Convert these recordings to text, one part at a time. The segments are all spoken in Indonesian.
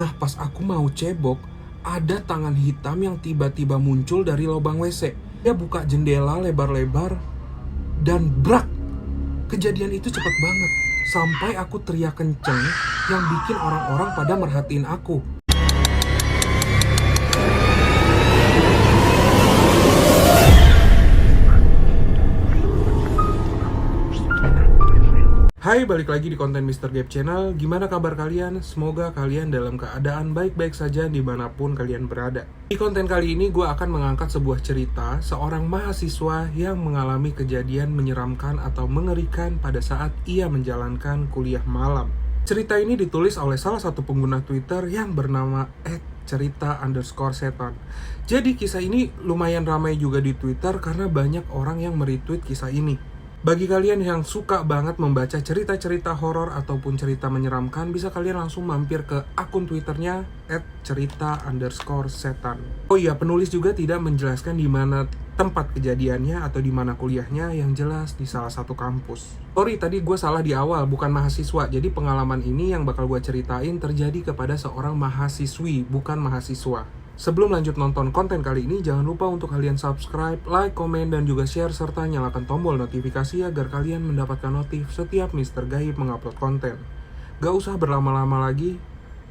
Nah, pas aku mau cebok, ada tangan hitam yang tiba-tiba muncul dari lubang WC. Dia buka jendela lebar-lebar dan brak. Kejadian itu cepet banget. Sampai aku teriak kenceng yang bikin orang-orang pada merhatiin aku. Hai, balik lagi di konten Mr. Gap Channel. Gimana kabar kalian? Semoga kalian dalam keadaan baik-baik saja dimanapun kalian berada. Di konten kali ini gue akan mengangkat sebuah cerita seorang mahasiswa yang mengalami kejadian menyeramkan atau mengerikan pada saat ia menjalankan kuliah malam. Cerita ini ditulis oleh salah satu pengguna Twitter yang bernama @cerita_setan. Jadi kisah ini lumayan ramai juga di Twitter karena banyak orang yang meretweet kisah ini. Bagi kalian yang suka banget membaca cerita-cerita horor ataupun cerita menyeramkan, bisa kalian langsung mampir ke akun Twitternya @cerita_setan. Oh iya, penulis juga tidak menjelaskan di mana tempat kejadiannya atau di mana kuliahnya, yang jelas di salah satu kampus. Sorry, tadi gue salah di awal, bukan mahasiswa. Jadi pengalaman ini yang bakal gue ceritain terjadi kepada seorang mahasiswi, bukan mahasiswa. Sebelum lanjut nonton konten kali ini, jangan lupa untuk kalian subscribe, like, komen, dan juga share, serta nyalakan tombol notifikasi agar kalian mendapatkan notif setiap Mr. Gaib mengupload konten. Gak usah berlama-lama lagi,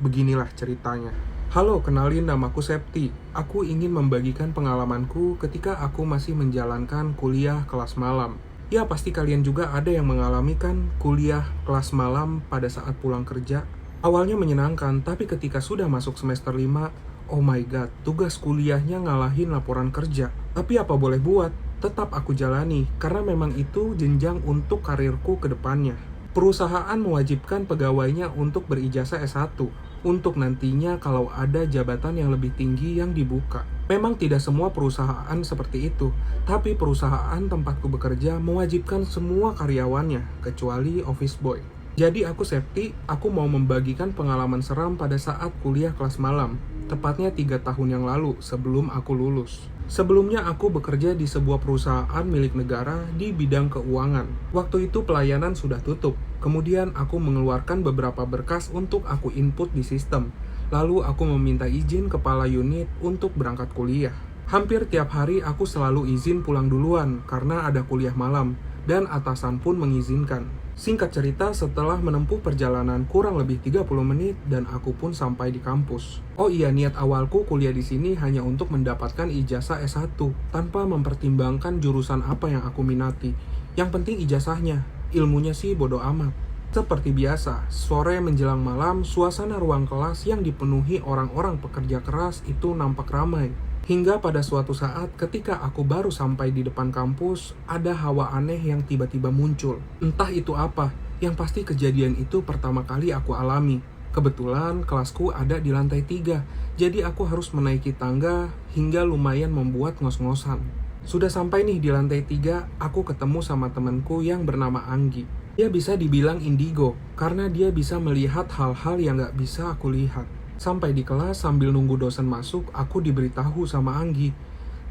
beginilah ceritanya. Halo, kenalin, namaku Septi. Aku ingin membagikan pengalamanku ketika aku masih menjalankan kuliah kelas malam. Ya, pasti kalian juga ada yang mengalami kan kuliah kelas malam pada saat pulang kerja. Awalnya menyenangkan, tapi ketika sudah masuk semester 5, oh my god, tugas kuliahnya ngalahin laporan kerja. Tapi apa boleh buat, tetap aku jalani karena memang itu jenjang untuk karirku ke depannya. Perusahaan mewajibkan pegawainya untuk berijazah S1 untuk nantinya kalau ada jabatan yang lebih tinggi yang dibuka. Memang tidak semua perusahaan seperti itu, tapi perusahaan tempatku bekerja mewajibkan semua karyawannya kecuali office boy. Jadi aku Septi, aku mau membagikan pengalaman seram pada saat kuliah kelas malam. Tepatnya 3 tahun yang lalu sebelum aku lulus. Sebelumnya aku bekerja di sebuah perusahaan milik negara di bidang keuangan. Waktu itu pelayanan sudah tutup. Kemudian aku mengeluarkan beberapa berkas untuk aku input di sistem. Lalu aku meminta izin kepala unit untuk berangkat kuliah. Hampir tiap hari aku selalu izin pulang duluan karena ada kuliah malam. Dan atasan pun mengizinkan. Singkat cerita, setelah menempuh perjalanan kurang lebih 30 menit dan aku pun sampai di kampus. Oh iya, niat awalku kuliah di sini hanya untuk mendapatkan ijazah S1 tanpa mempertimbangkan jurusan apa yang aku minati. Yang penting ijazahnya, ilmunya sih bodo amat. Seperti biasa, sore menjelang malam, suasana ruang kelas yang dipenuhi orang-orang pekerja keras itu nampak ramai. Hingga pada suatu saat ketika aku baru sampai di depan kampus, ada hawa aneh yang tiba-tiba muncul. Entah itu apa, yang pasti kejadian itu pertama kali aku alami. Kebetulan kelasku ada di lantai 3, jadi aku harus menaiki tangga hingga lumayan membuat ngos-ngosan. Sudah sampai nih di lantai 3, aku ketemu sama temanku yang bernama Anggi. Dia bisa dibilang indigo, karena dia bisa melihat hal-hal yang gak bisa aku lihat. Sampai di kelas sambil nunggu dosen masuk, aku diberitahu sama Anggi.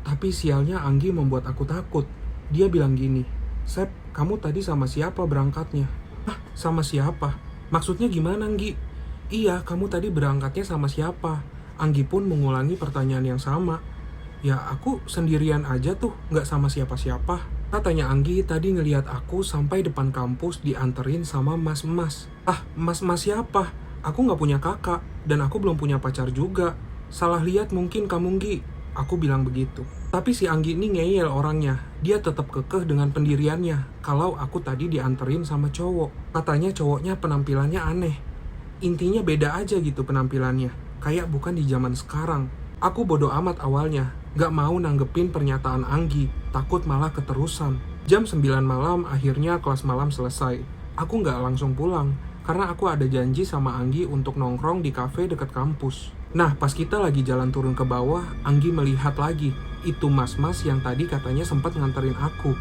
Tapi sialnya Anggi membuat aku takut. Dia bilang gini, "Sep, kamu tadi sama siapa berangkatnya?" "Hah, sama siapa? Maksudnya gimana, Anggi?" "Iya, kamu tadi berangkatnya sama siapa?" Anggi pun mengulangi pertanyaan yang sama. "Ya, aku sendirian aja tuh, gak sama siapa-siapa." Katanya Anggi tadi ngelihat aku sampai depan kampus dianterin sama mas-mas. "Ah, mas-mas siapa? Aku gak punya kakak, dan aku belum punya pacar juga. Salah lihat mungkin kamu, Nggi." Aku bilang begitu. Tapi si Anggi ini ngeyel orangnya. Dia tetap kekeh dengan pendiriannya kalau aku tadi dianterin sama cowok. Katanya cowoknya penampilannya aneh. Intinya beda aja gitu penampilannya. Kayak bukan di zaman sekarang. Aku bodo amat awalnya. Gak mau nanggepin pernyataan Anggi. Takut malah keterusan. Jam 9 malam akhirnya kelas malam selesai. Aku gak langsung pulang karena aku ada janji sama Anggi untuk nongkrong di kafe dekat kampus. Nah, pas kita lagi jalan turun ke bawah, Anggi melihat lagi. Itu mas-mas yang tadi katanya sempat nganterin aku.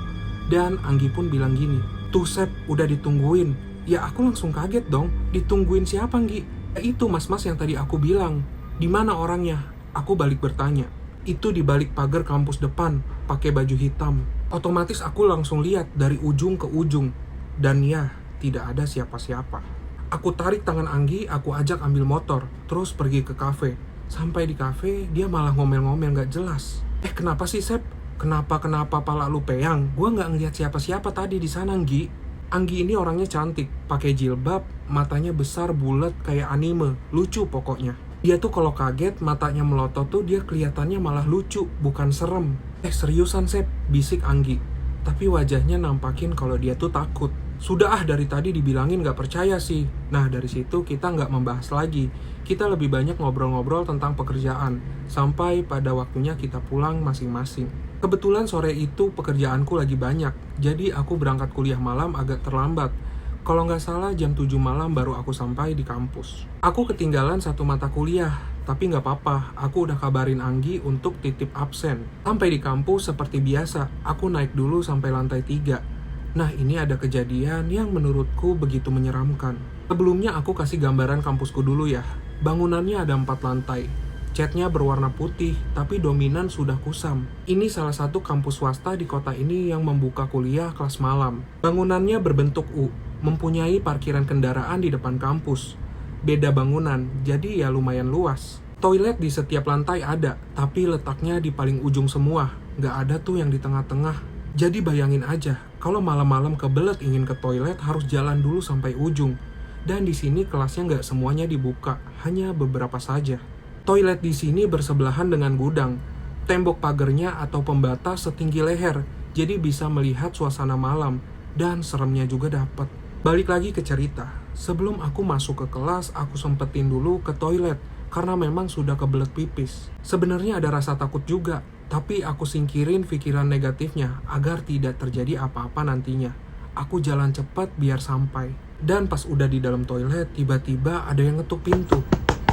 Dan Anggi pun bilang gini, "Tuh Sep, udah ditungguin." Ya aku langsung kaget dong, ditungguin siapa Anggi? Ya itu mas-mas yang tadi aku bilang. "Di mana orangnya?" Aku balik bertanya. "Itu di balik pagar kampus depan, pakai baju hitam." Otomatis aku langsung lihat dari ujung ke ujung. Dan ya, tidak ada siapa-siapa. Aku tarik tangan Anggi, aku ajak ambil motor, terus pergi ke kafe. Sampai di kafe, dia malah ngomel-ngomel gak jelas. Kenapa sih, Sep? Kenapa pala lu peyang? Gua gak ngeliat siapa-siapa tadi di sana, Anggi. Anggi ini orangnya cantik, pakai jilbab, matanya besar bulat kayak anime, lucu pokoknya. Dia tuh kalau kaget, matanya melotot tuh dia kelihatannya malah lucu, bukan serem. Seriusan, Sep, bisik Anggi. Tapi wajahnya nampakin kalau dia tuh takut. Sudah dari tadi dibilangin gak percaya sih. Nah dari situ kita gak membahas lagi. Kita lebih banyak ngobrol-ngobrol tentang pekerjaan. Sampai pada waktunya kita pulang masing-masing. Kebetulan sore itu pekerjaanku lagi banyak. Jadi aku berangkat kuliah malam agak terlambat. Kalau gak salah jam 7 malam baru aku sampai di kampus. Aku ketinggalan satu mata kuliah. Tapi gak apa-apa, aku udah kabarin Anggi untuk titip absen. Sampai di kampus seperti biasa, aku naik dulu sampai lantai 3. Nah ini ada kejadian yang menurutku begitu menyeramkan. Sebelumnya aku kasih gambaran kampusku dulu ya. Bangunannya ada 4 lantai. Catnya berwarna putih, tapi dominan sudah kusam. Ini salah satu kampus swasta di kota ini yang membuka kuliah kelas malam. Bangunannya berbentuk U, mempunyai parkiran kendaraan di depan kampus. Beda bangunan, jadi ya lumayan luas. Toilet di setiap lantai ada, tapi letaknya di paling ujung semua. Nggak ada tuh yang di tengah-tengah. Jadi bayangin aja, kalau malam-malam kebelet ingin ke toilet harus jalan dulu sampai ujung. Dan di sini kelasnya nggak semuanya dibuka, hanya beberapa saja. Toilet di sini bersebelahan dengan gudang. Tembok pagernya atau pembatas setinggi leher, jadi bisa melihat suasana malam. Dan seremnya juga dapet. Balik lagi ke cerita. Sebelum aku masuk ke kelas, aku sempetin dulu ke toilet, karena memang sudah kebelet pipis. Sebenarnya ada rasa takut juga, tapi aku singkirin pikiran negatifnya agar tidak terjadi apa-apa nantinya. Aku jalan cepat biar sampai. Dan pas udah di dalam toilet, tiba-tiba ada yang ngetuk pintu.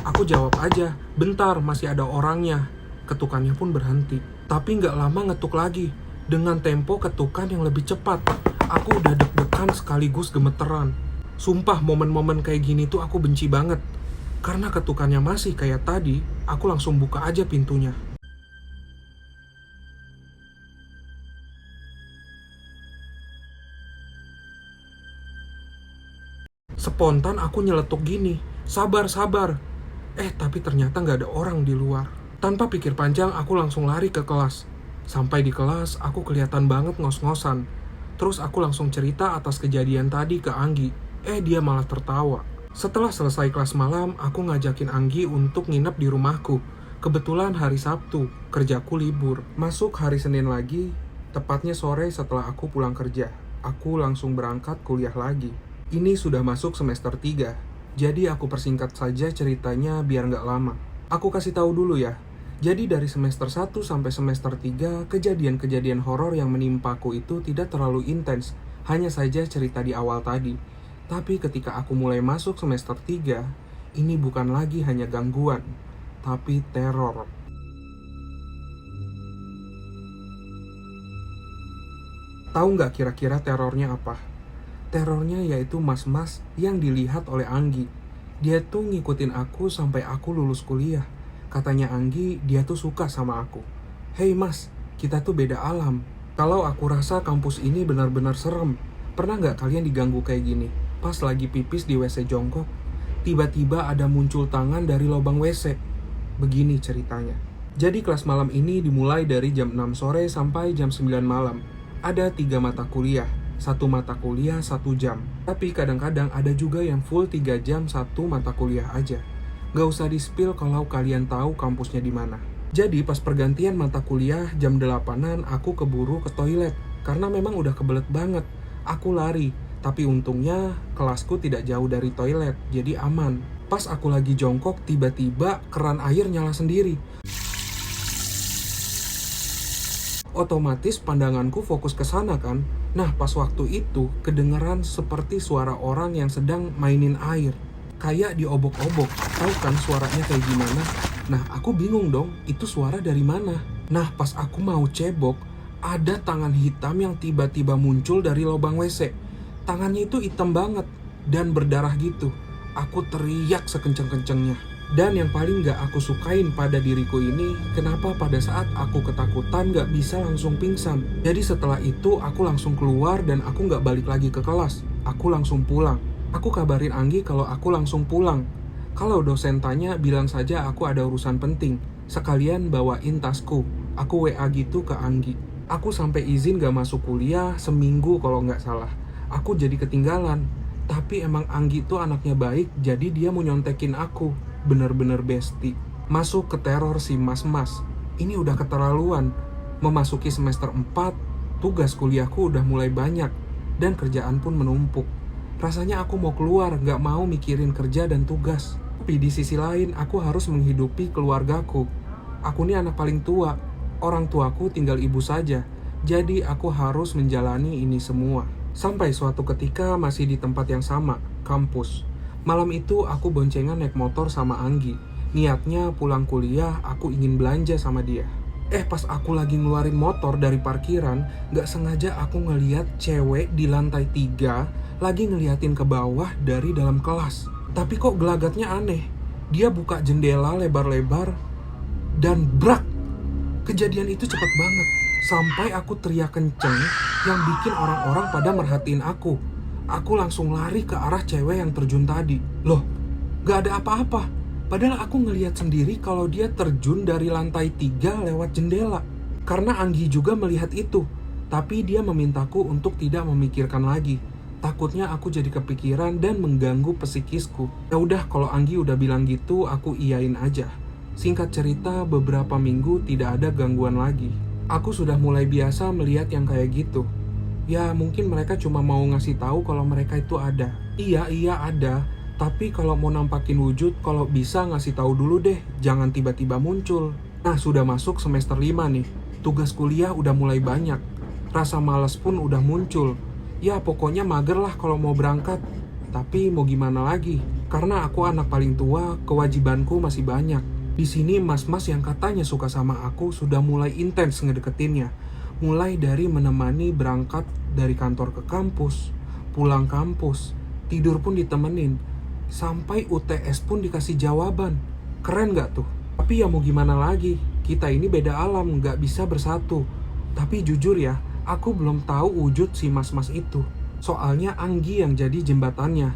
Aku jawab aja, bentar masih ada orangnya. Ketukannya pun berhenti. Tapi nggak lama ngetuk lagi. Dengan tempo ketukan yang lebih cepat. Aku udah deg-degan sekaligus gemeteran. Sumpah momen-momen kayak gini tuh aku benci banget. Karena ketukannya masih kayak tadi, aku langsung buka aja pintunya. Spontan aku nyeletuk gini, sabar. Tapi ternyata gak ada orang di luar. Tanpa pikir panjang, aku langsung lari ke kelas. Sampai di kelas, aku kelihatan banget ngos-ngosan. Terus aku langsung cerita atas kejadian tadi ke Anggi. Dia malah tertawa. Setelah selesai kelas malam, aku ngajakin Anggi untuk nginep di rumahku. Kebetulan hari Sabtu, kerjaku libur. Masuk hari Senin lagi, tepatnya sore setelah aku pulang kerja. Aku langsung berangkat kuliah lagi. Ini sudah masuk semester 3, jadi aku persingkat saja ceritanya biar nggak lama. Aku kasih tahu dulu ya. Jadi dari semester 1 sampai semester 3, kejadian-kejadian horor yang menimpaku itu tidak terlalu intens. Hanya saja cerita di awal tadi. Tapi ketika aku mulai masuk semester 3, ini bukan lagi hanya gangguan, tapi teror. Tahu nggak kira-kira terornya apa? Terornya yaitu mas-mas yang dilihat oleh Anggi. Dia tuh ngikutin aku sampai aku lulus kuliah. Katanya Anggi, dia tuh suka sama aku. Hei mas, kita tuh beda alam. Kalau aku rasa kampus ini benar-benar serem. Pernah nggak kalian diganggu kayak gini? Pas lagi pipis di WC jongkok, tiba-tiba ada muncul tangan dari lubang WC. Begini ceritanya. Jadi kelas malam ini dimulai dari jam 6 sore sampai jam 9 malam. Ada 3 mata kuliah. 1 mata kuliah 1 jam. Tapi kadang-kadang ada juga yang full 3 jam 1 mata kuliah aja. Gak usah di-spill kalau kalian tahu kampusnya di mana. Jadi pas pergantian mata kuliah jam 8-an aku keburu ke toilet. Karena memang udah kebelet banget. Aku lari. Tapi untungnya kelasku tidak jauh dari toilet. Jadi aman. Pas aku lagi jongkok tiba-tiba keran air nyala sendiri. Otomatis pandanganku fokus ke sana kan. Nah pas waktu itu kedengeran seperti suara orang yang sedang mainin air. Kayak diobok-obok. Tahu kan suaranya kayak gimana? Nah aku bingung dong, itu suara dari mana? Nah pas aku mau cebok, ada tangan hitam yang tiba-tiba muncul dari lubang WC. Tangannya itu hitam banget dan berdarah gitu. Aku teriak sekenceng-kencengnya. Dan yang paling gak aku sukain pada diriku ini, kenapa pada saat aku ketakutan gak bisa langsung pingsan. Jadi setelah itu aku langsung keluar dan aku gak balik lagi ke kelas. Aku langsung pulang. Aku kabarin Anggi kalau aku langsung pulang. Kalau dosen tanya, bilang saja aku ada urusan penting. Sekalian bawain tasku. Aku WA gitu ke Anggi. Aku sampai izin gak masuk kuliah seminggu kalau nggak salah. Aku jadi ketinggalan. Tapi emang Anggi tuh anaknya baik, jadi dia mau nyontekin aku. Bener-bener bestie. Masuk ke teror si mas-mas. Ini udah keterlaluan. Memasuki semester 4, tugas kuliahku udah mulai banyak. Dan kerjaan pun menumpuk. Rasanya aku mau keluar, gak mau mikirin kerja dan tugas. Tapi di sisi lain, aku harus menghidupi keluargaku. Aku ini anak paling tua. Orang tuaku tinggal ibu saja. Jadi aku harus menjalani ini semua. Sampai suatu ketika masih di tempat yang sama, kampus. Malam itu aku boncengan naik motor sama Anggi. Niatnya pulang kuliah, aku ingin belanja sama dia. Pas aku lagi ngeluarin motor dari parkiran, gak sengaja aku ngeliat cewek di lantai 3 lagi ngeliatin ke bawah dari dalam kelas. Tapi kok gelagatnya aneh. Dia buka jendela lebar-lebar dan brak. Kejadian itu cepat banget. Sampai aku teriak kenceng yang bikin orang-orang pada merhatiin aku. Aku langsung lari ke arah cewek yang terjun tadi. Loh, gak ada apa-apa. Padahal aku ngeliat sendiri kalau dia terjun dari lantai 3 lewat jendela. Karena Anggi juga melihat itu. Tapi dia memintaku untuk tidak memikirkan lagi. Takutnya aku jadi kepikiran dan mengganggu psikisku. Ya udah, kalau Anggi udah bilang gitu, aku iyain aja. Singkat cerita, beberapa minggu tidak ada gangguan lagi. Aku sudah mulai biasa melihat yang kayak gitu. Ya mungkin mereka cuma mau ngasih tahu kalau mereka itu ada. Iya ada. Tapi kalau mau nampakin wujud, kalau bisa ngasih tahu dulu deh, jangan tiba-tiba muncul. Nah, sudah masuk semester 5 nih. Tugas kuliah udah mulai banyak. Rasa malas pun udah muncul. Ya pokoknya mager lah kalau mau berangkat. Tapi mau gimana lagi? Karena aku anak paling tua, kewajibanku masih banyak. Di sini mas-mas yang katanya suka sama aku sudah mulai intens ngedeketinnya. Mulai dari menemani berangkat dari kantor ke kampus, pulang kampus, tidur pun ditemenin. Sampai UTS pun dikasih jawaban. Keren gak tuh? Tapi ya mau gimana lagi? Kita ini beda alam, gak bisa bersatu. Tapi jujur ya, aku belum tahu wujud si mas-mas itu. Soalnya Anggi yang jadi jembatannya.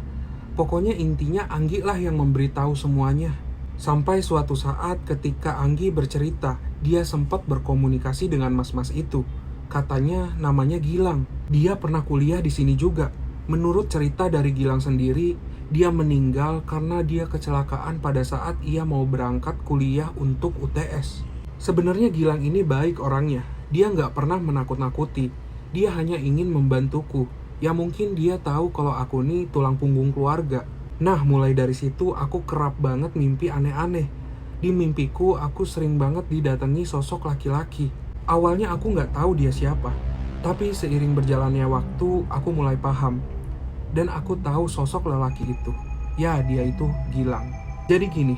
Pokoknya intinya Anggi lah yang memberitahu semuanya. Sampai suatu saat ketika Anggi bercerita, dia sempat berkomunikasi dengan mas-mas itu. Katanya namanya Gilang. Dia pernah kuliah di sini juga. Menurut cerita dari Gilang sendiri, dia meninggal karena dia kecelakaan pada saat ia mau berangkat kuliah untuk UTS. Sebenarnya Gilang ini baik orangnya. Dia nggak pernah menakut-nakuti. Dia hanya ingin membantuku. Ya mungkin dia tahu kalau aku nih tulang punggung keluarga. Nah, mulai dari situ aku kerap banget mimpi aneh-aneh. Di mimpiku aku sering banget didatangi sosok laki-laki. Awalnya aku nggak tahu dia siapa. Tapi seiring berjalannya waktu, aku mulai paham. Dan aku tahu sosok lelaki itu. Ya, dia itu Gilang. Jadi gini,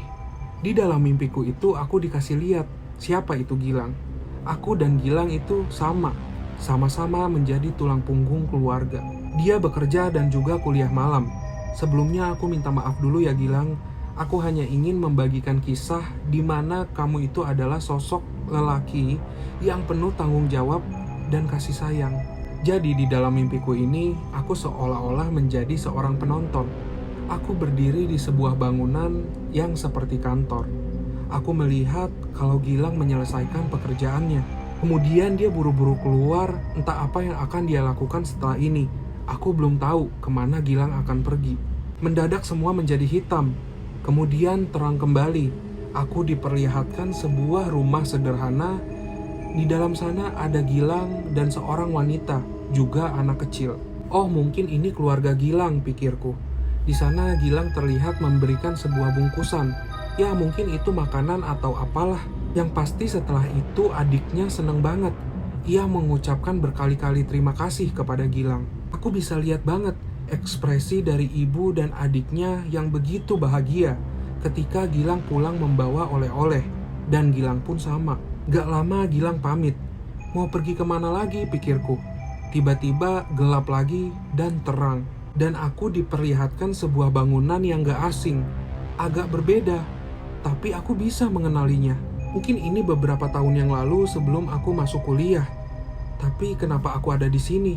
di dalam mimpiku itu aku dikasih lihat siapa itu Gilang. Aku dan Gilang itu sama-sama menjadi tulang punggung keluarga. Dia bekerja dan juga kuliah malam. Sebelumnya aku minta maaf dulu ya Gilang. Aku hanya ingin membagikan kisah di mana kamu itu adalah sosok lelaki yang penuh tanggung jawab dan kasih sayang. Jadi di dalam mimpiku ini, aku seolah-olah menjadi seorang penonton. Aku berdiri di sebuah bangunan yang seperti kantor. Aku melihat kalau Gilang menyelesaikan pekerjaannya. Kemudian dia buru-buru keluar, entah apa yang akan dia lakukan setelah ini. Aku belum tahu kemana Gilang akan pergi. Mendadak semua menjadi hitam. Kemudian terang kembali. Aku diperlihatkan sebuah rumah sederhana. Di dalam sana ada Gilang dan seorang wanita, juga anak kecil. Oh, mungkin ini keluarga Gilang, pikirku. Di sana Gilang terlihat memberikan sebuah bungkusan. Ya, mungkin itu makanan atau apalah. Yang pasti setelah itu adiknya seneng banget. Ia mengucapkan berkali-kali terima kasih kepada Gilang. Aku bisa lihat banget ekspresi dari ibu dan adiknya yang begitu bahagia ketika Gilang pulang membawa oleh-oleh. Dan Gilang pun sama. Gak lama Gilang pamit. Mau pergi kemana lagi, pikirku. Tiba-tiba gelap lagi dan terang. Dan aku diperlihatkan sebuah bangunan yang gak asing. Agak berbeda, tapi aku bisa mengenalinya. Mungkin ini beberapa tahun yang lalu sebelum aku masuk kuliah. Tapi kenapa aku ada di sini?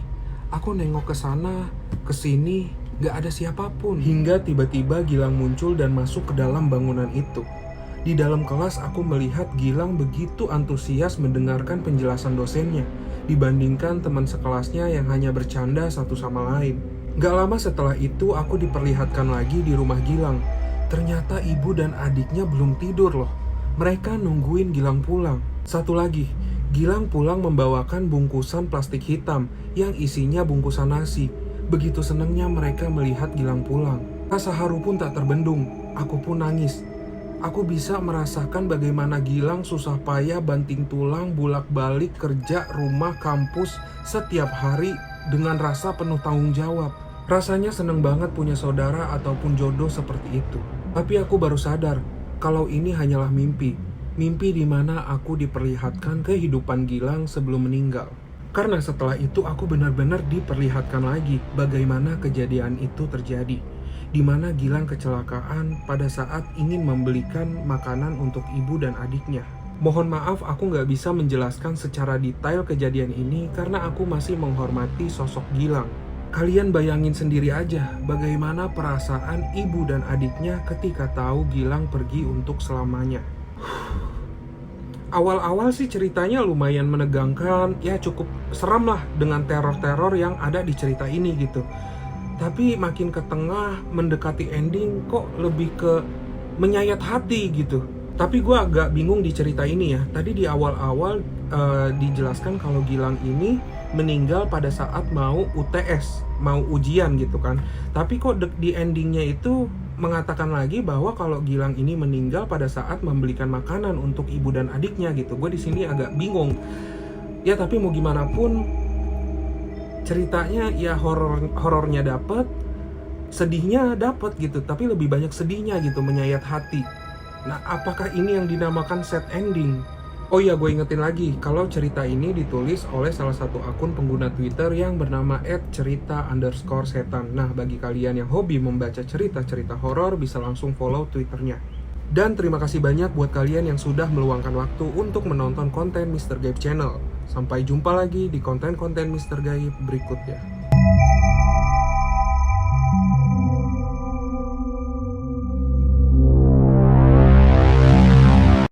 Aku nengok ke sana, ke sini, Gak ada siapapun. Hingga tiba-tiba Gilang muncul dan masuk ke dalam bangunan itu. Di dalam kelas aku melihat Gilang begitu antusias mendengarkan penjelasan dosennya dibandingkan teman sekelasnya yang hanya bercanda satu sama lain. Gak lama setelah itu aku diperlihatkan lagi di rumah Gilang. Ternyata ibu dan adiknya belum tidur loh. Mereka nungguin Gilang pulang. Satu lagi, Gilang pulang membawakan bungkusan plastik hitam yang isinya bungkusan nasi. Begitu senangnya mereka melihat Gilang pulang. Rasa haru pun tak terbendung, aku pun nangis. Aku bisa merasakan bagaimana Gilang susah payah banting tulang bolak-balik kerja, rumah, kampus setiap hari dengan rasa penuh tanggung jawab. Rasanya seneng banget punya saudara ataupun jodoh seperti itu. Tapi aku baru sadar kalau ini hanyalah mimpi. Mimpi di mana aku diperlihatkan kehidupan Gilang sebelum meninggal. Karena setelah itu aku benar-benar diperlihatkan lagi bagaimana kejadian itu terjadi. Di mana Gilang kecelakaan pada saat ingin membelikan makanan untuk ibu dan adiknya. Mohon maaf aku nggak bisa menjelaskan secara detail kejadian ini karena aku masih menghormati sosok Gilang. Kalian bayangin sendiri aja bagaimana perasaan ibu dan adiknya ketika tahu Gilang pergi untuk selamanya. Awal-awal sih ceritanya lumayan menegangkan, ya cukup seram lah dengan teror-teror yang ada di cerita ini gitu. Tapi makin ke tengah mendekati ending kok lebih ke menyayat hati gitu. Tapi gue agak bingung di cerita ini ya. Tadi di awal-awal dijelaskan kalau Gilang ini meninggal pada saat mau UTS, mau ujian gitu kan. Tapi kok di endingnya itu mengatakan lagi bahwa kalau Gilang ini meninggal pada saat membelikan makanan untuk ibu dan adiknya gitu. Gue di sini agak bingung. Ya tapi mau gimana pun ceritanya ya horornya dapet, sedihnya dapet gitu. Tapi lebih banyak sedihnya gitu, menyayat hati. Nah apakah ini yang dinamakan sad ending? Oh iya, gue ingetin lagi kalau cerita ini ditulis oleh salah satu akun pengguna Twitter yang bernama @cerita_setan. Nah, bagi kalian yang hobi membaca cerita-cerita horor bisa langsung follow Twitternya. Dan terima kasih banyak buat kalian yang sudah meluangkan waktu untuk menonton konten Mr. Gaib Channel. Sampai jumpa lagi di konten-konten Mr. Gaib berikutnya.